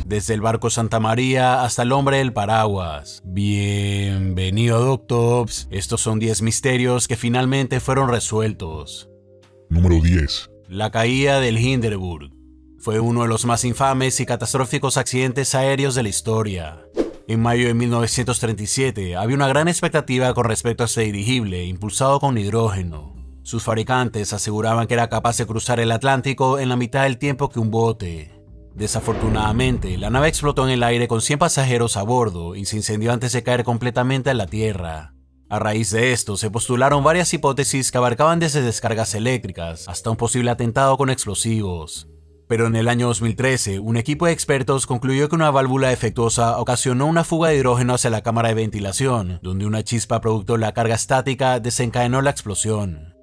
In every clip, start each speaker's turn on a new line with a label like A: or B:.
A: desde el barco Santa María hasta el hombre del paraguas. Bienvenido, Doctops. Estos son 10 misterios que finalmente fueron resueltos.
B: Número 10.
A: La caída del Hindenburg. Fue uno de los más infames y catastróficos accidentes aéreos de la historia. En mayo de 1937 había una gran expectativa con respecto a este dirigible impulsado con hidrógeno. Sus fabricantes aseguraban que era capaz de cruzar el Atlántico en la mitad del tiempo que un bote. Desafortunadamente, la nave explotó en el aire con 100 pasajeros a bordo y se incendió antes de caer completamente a la tierra. A raíz de esto, se postularon varias hipótesis que abarcaban desde descargas eléctricas hasta un posible atentado con explosivos. Pero en el año 2013, un equipo de expertos concluyó que una válvula defectuosa ocasionó una fuga de hidrógeno hacia la cámara de ventilación, donde una chispa producto de la carga estática desencadenó la explosión.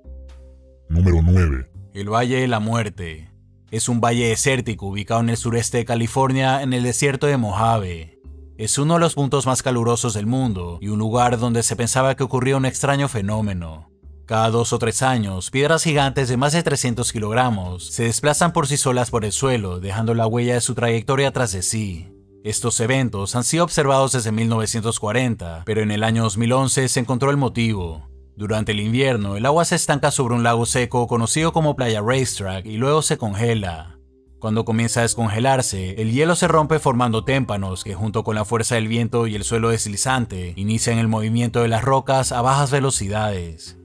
B: Número 9.
A: El Valle de la Muerte. Es un valle desértico ubicado en el sureste de California, en el desierto de Mojave. Es uno de los puntos más calurosos del mundo y un lugar donde se pensaba que ocurría un extraño fenómeno. Cada 2 o 3 años, piedras gigantes de más de 300 kilogramos se desplazan por sí solas por el suelo, dejando la huella de su trayectoria tras de sí. Estos eventos han sido observados desde 1940, pero en el año 2011 se encontró el motivo. Durante el invierno, el agua se estanca sobre un lago seco conocido como Playa Racetrack y luego se congela. Cuando comienza a descongelarse, el hielo se rompe formando témpanos que, junto con la fuerza del viento y el suelo deslizante, inician el movimiento de las rocas a bajas velocidades.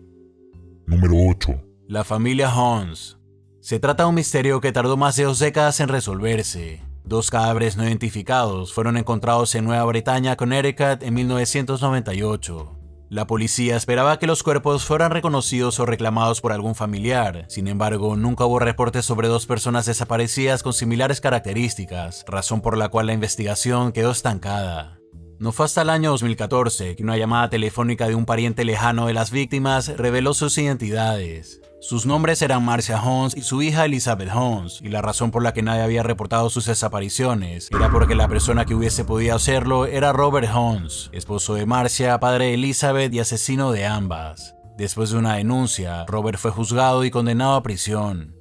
B: Número 8.
A: La familia Hans. Se trata de un misterio que tardó más de 2 décadas en resolverse. 2 cadáveres no identificados fueron encontrados en Nueva Bretaña, Connecticut, en 1998. La policía esperaba que los cuerpos fueran reconocidos o reclamados por algún familiar. Sin embargo, nunca hubo reportes sobre 2 personas desaparecidas con similares características, razón por la cual la investigación quedó estancada. No fue hasta el año 2014 que una llamada telefónica de un pariente lejano de las víctimas reveló sus identidades. Sus nombres eran Marcia Hans y su hija Elizabeth Hans, y la razón por la que nadie había reportado sus desapariciones era porque la persona que hubiese podido hacerlo era Robert Hans, esposo de Marcia, padre de Elizabeth y asesino de ambas. Después de una denuncia, Robert fue juzgado y condenado a prisión.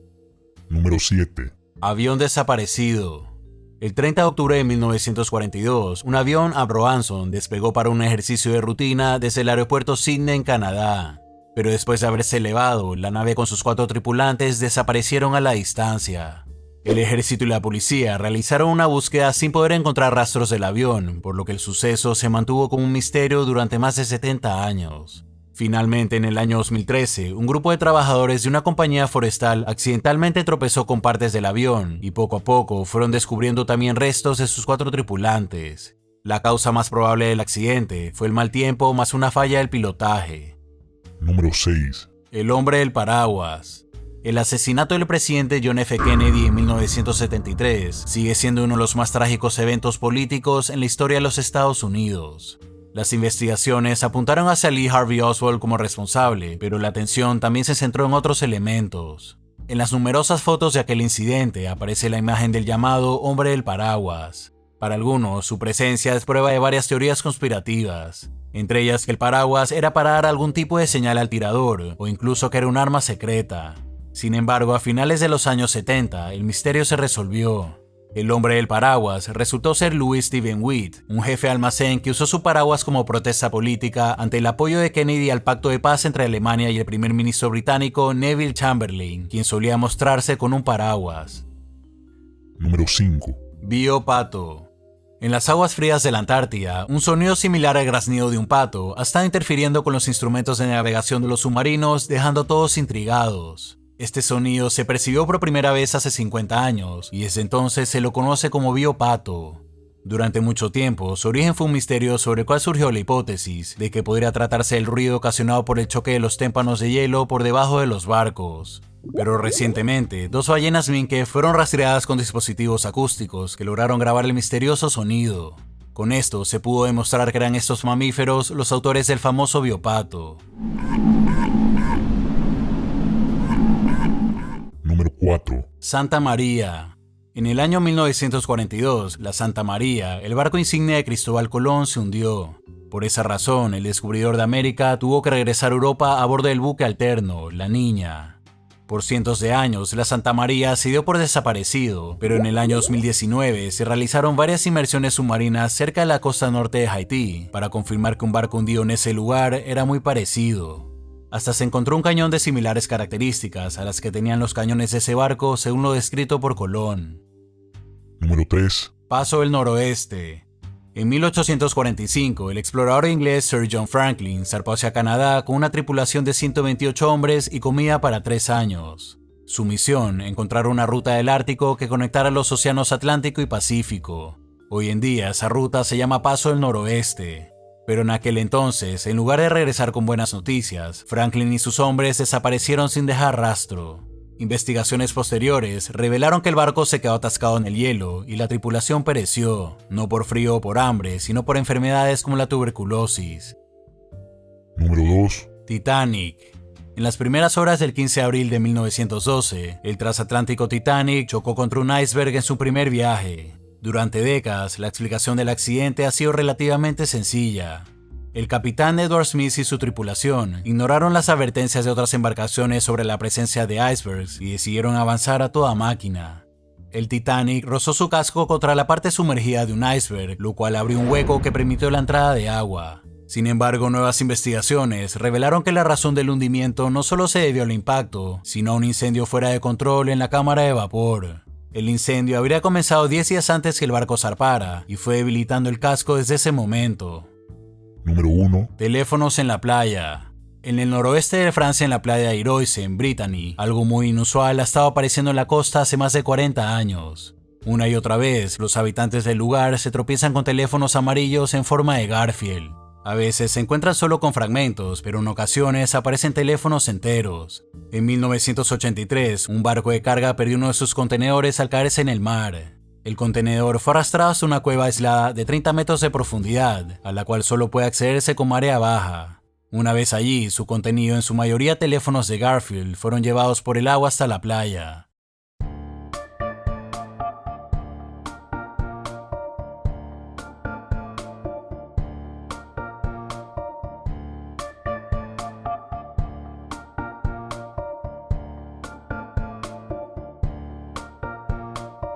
B: Número 7.
A: Avión desaparecido. El 30 de octubre de 1942, un avión Avro Anson despegó para un ejercicio de rutina desde el aeropuerto Sydney en Canadá. Pero después de haberse elevado, la nave con sus 4 tripulantes desaparecieron a la distancia. El ejército y la policía realizaron una búsqueda sin poder encontrar rastros del avión, por lo que el suceso se mantuvo como un misterio durante más de 70 años. Finalmente, en el año 2013, un grupo de trabajadores de una compañía forestal accidentalmente tropezó con partes del avión y poco a poco fueron descubriendo también restos de sus 4 tripulantes. La causa más probable del accidente fue el mal tiempo más una falla del pilotaje.
B: Número 6.
A: El hombre del paraguas. El asesinato del presidente John F. Kennedy en 1973 sigue siendo uno de los más trágicos eventos políticos en la historia de los Estados Unidos. Las investigaciones apuntaron hacia Lee Harvey Oswald como responsable, pero la atención también se centró en otros elementos. En las numerosas fotos de aquel incidente aparece la imagen del llamado hombre del paraguas. Para algunos, su presencia es prueba de varias teorías conspirativas, entre ellas que el paraguas era para dar algún tipo de señal al tirador, o incluso que era un arma secreta. Sin embargo, a finales de los años 70, el misterio se resolvió. El hombre del paraguas resultó ser Louis Stephen Witt, un jefe de almacén que usó su paraguas como protesta política ante el apoyo de Kennedy al pacto de paz entre Alemania y el primer ministro británico Neville Chamberlain, quien solía mostrarse con un paraguas.
B: Número 5.
A: Vio pato. En las aguas frías de la Antártida, un sonido similar al graznido de un pato ha estado interfiriendo con los instrumentos de navegación de los submarinos, dejando a todos intrigados. Este sonido se percibió por primera vez hace 50 años y desde entonces se lo conoce como biopato. Durante mucho tiempo, su origen fue un misterio sobre el cual surgió la hipótesis de que podría tratarse del ruido ocasionado por el choque de los témpanos de hielo por debajo de los barcos. Pero recientemente, 2 ballenas minke fueron rastreadas con dispositivos acústicos que lograron grabar el misterioso sonido. Con esto se pudo demostrar que eran estos mamíferos los autores del famoso biopato.
B: Número 4.
A: Santa María. En el año 1942, la Santa María, el barco insignia de Cristóbal Colón, se hundió. Por esa razón, el descubridor de América tuvo que regresar a Europa a bordo del buque alterno, la Niña. Por cientos de años, la Santa María se dio por desaparecido, pero en el año 2019 se realizaron varias inmersiones submarinas cerca de la costa norte de Haití para confirmar que un barco hundido en ese lugar era muy parecido. Hasta se encontró un cañón de similares características a las que tenían los cañones de ese barco según lo descrito por Colón.
B: Número 3.
A: Paso del Noroeste. En 1845, el explorador inglés Sir John Franklin zarpó hacia Canadá con una tripulación de 128 hombres y comida para 3 años. Su misión, encontrar una ruta del Ártico que conectara los océanos Atlántico y Pacífico. Hoy en día esa ruta se llama Paso del Noroeste. Pero en aquel entonces, en lugar de regresar con buenas noticias, Franklin y sus hombres desaparecieron sin dejar rastro. Investigaciones posteriores revelaron que el barco se quedó atascado en el hielo y la tripulación pereció, no por frío o por hambre, sino por enfermedades como la tuberculosis.
B: Número 2.
A: Titanic. En las primeras horas del 15 de abril de 1912, el transatlántico Titanic chocó contra un iceberg en su primer viaje. Durante décadas, la explicación del accidente ha sido relativamente sencilla. El capitán Edward Smith y su tripulación ignoraron las advertencias de otras embarcaciones sobre la presencia de icebergs y decidieron avanzar a toda máquina. El Titanic rozó su casco contra la parte sumergida de un iceberg, lo cual abrió un hueco que permitió la entrada de agua. Sin embargo, nuevas investigaciones revelaron que la razón del hundimiento no solo se debió al impacto, sino a un incendio fuera de control en la cámara de vapor. El incendio habría comenzado 10 días antes que el barco zarpara y fue debilitando el casco desde ese momento.
B: Número 1.
A: Teléfonos en la playa. En el noroeste de Francia, en la playa de Iroise, en Brittany, algo muy inusual ha estado apareciendo en la costa hace más de 40 años. Una y otra vez, los habitantes del lugar se tropiezan con teléfonos amarillos en forma de Garfield. A veces se encuentran solo con fragmentos, pero en ocasiones aparecen teléfonos enteros. En 1983, un barco de carga perdió uno de sus contenedores al caerse en el mar. El contenedor fue arrastrado hasta una cueva aislada de 30 metros de profundidad, a la cual solo puede accederse con marea baja. Una vez allí, su contenido, en su mayoría teléfonos de Garfield, fueron llevados por el agua hasta la playa.